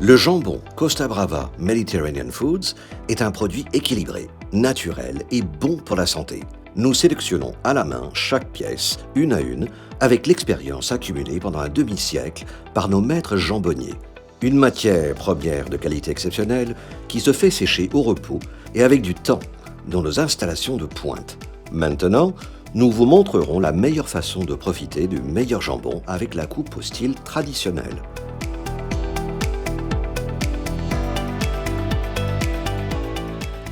Le jambon Costa Brava Mediterranean Foods est un produit équilibré, naturel et bon pour la santé. Nous sélectionnons à la main chaque pièce, une à une, avec l'expérience accumulée pendant un demi-siècle par nos maîtres jambonniers. Une matière première de qualité exceptionnelle qui se fait sécher au repos et avec du temps dans nos installations de pointe. Maintenant, nous vous montrerons la meilleure façon de profiter du meilleur jambon avec la coupe au style traditionnel.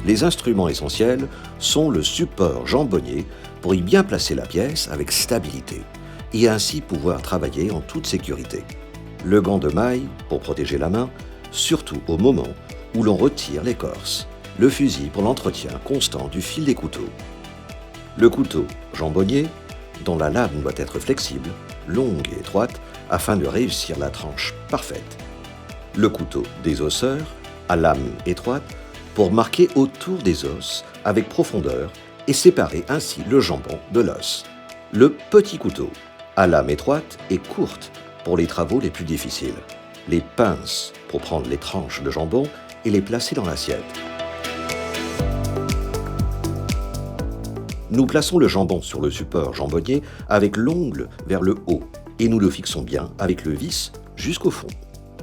Les instruments essentiels sont le support jambonnier pour y bien placer la pièce avec stabilité et ainsi pouvoir travailler en toute sécurité. Le gant de maille pour protéger la main, surtout au moment où l'on retire l'écorce. Le fusil pour l'entretien constant du fil des couteaux. Le couteau jambonnier, dont la lame doit être flexible, longue et étroite, afin de réussir la tranche parfaite. Le couteau désosseur, à lame étroite, pour marquer autour des os avec profondeur et séparer ainsi le jambon de l'os. Le petit couteau, à lame étroite et courte pour les travaux les plus difficiles. Les pinces pour prendre les tranches de jambon et les placer dans l'assiette. Nous plaçons le jambon sur le support jambonnier avec l'ongle vers le haut et nous le fixons bien avec le vis jusqu'au fond.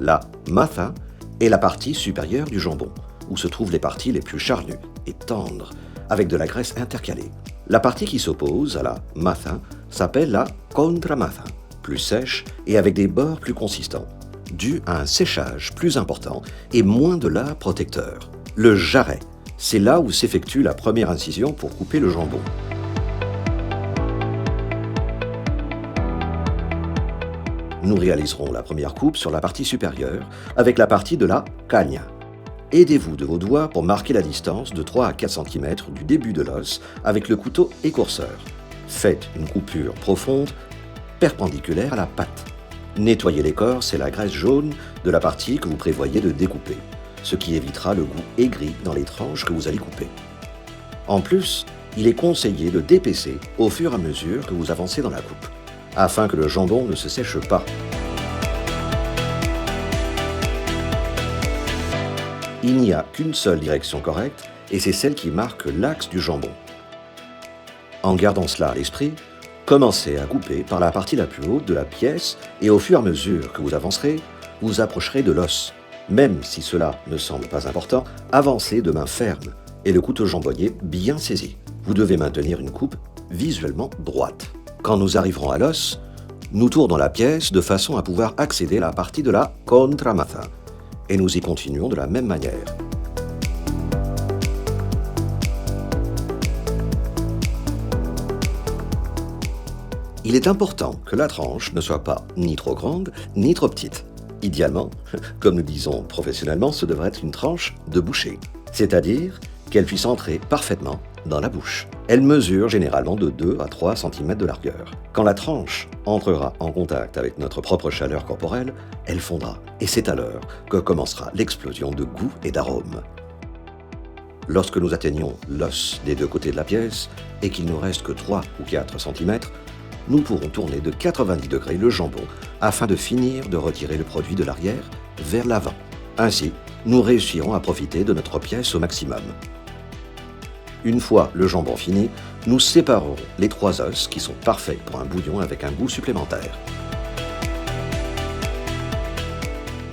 La matha est la partie supérieure du jambon, où se trouvent les parties les plus charnues et tendres, avec de la graisse intercalée. La partie qui s'oppose à la matha s'appelle la contramatha, plus sèche et avec des bords plus consistants, dû à un séchage plus important et moins de lard protecteur. Le jarret, c'est là où s'effectue la première incision pour couper le jambon. Nous réaliserons la première coupe sur la partie supérieure avec la partie de la cagna. Aidez-vous de vos doigts pour marquer la distance de 3 à 4 cm du début de l'os avec le couteau écorceur. Faites une coupure profonde, perpendiculaire à la patte. Nettoyez l'écorce et la graisse jaune de la partie que vous prévoyez de découper, ce qui évitera le goût aigri dans les tranches que vous allez couper. En plus, il est conseillé de d'épaisser au fur et à mesure que vous avancez dans la coupe, afin que le jambon ne se sèche pas. Il n'y a qu'une seule direction correcte, et c'est celle qui marque l'axe du jambon. En gardant cela à l'esprit, commencez à couper par la partie la plus haute de la pièce et au fur et à mesure que vous avancerez, vous approcherez de l'os. Même si cela ne semble pas important, avancez de main ferme et le couteau jambonnier bien saisi. Vous devez maintenir une coupe visuellement droite. Quand nous arriverons à l'os, nous tournons la pièce de façon à pouvoir accéder à la partie de la contramatha. Et nous y continuons de la même manière. Il est important que la tranche ne soit pas ni trop grande ni trop petite. Idéalement, comme nous disons professionnellement, ce devrait être une tranche de bouchée, c'est-à-dire qu'elle puisse entrer parfaitement dans la bouche. Elle mesure généralement de 2 à 3 cm de largeur. Quand la tranche entrera en contact avec notre propre chaleur corporelle, elle fondra. Et c'est alors que commencera l'explosion de goût et d'arômes. Lorsque nous atteignons l'os des deux côtés de la pièce et qu'il ne nous reste que 3 ou 4 cm, nous pourrons tourner de 90 degrés le jambon afin de finir de retirer le produit de l'arrière vers l'avant. Ainsi, nous réussirons à profiter de notre pièce au maximum. Une fois le jambon fini, nous séparerons les 3 os qui sont parfaits pour un bouillon avec un goût supplémentaire.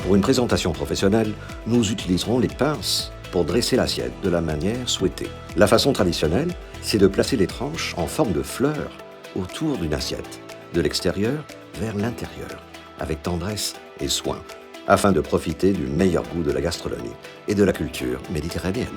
Pour une présentation professionnelle, nous utiliserons les pinces pour dresser l'assiette de la manière souhaitée. La façon traditionnelle, c'est de placer les tranches en forme de fleurs autour d'une assiette, de l'extérieur vers l'intérieur, avec tendresse et soin, afin de profiter du meilleur goût de la gastronomie et de la culture méditerranéenne.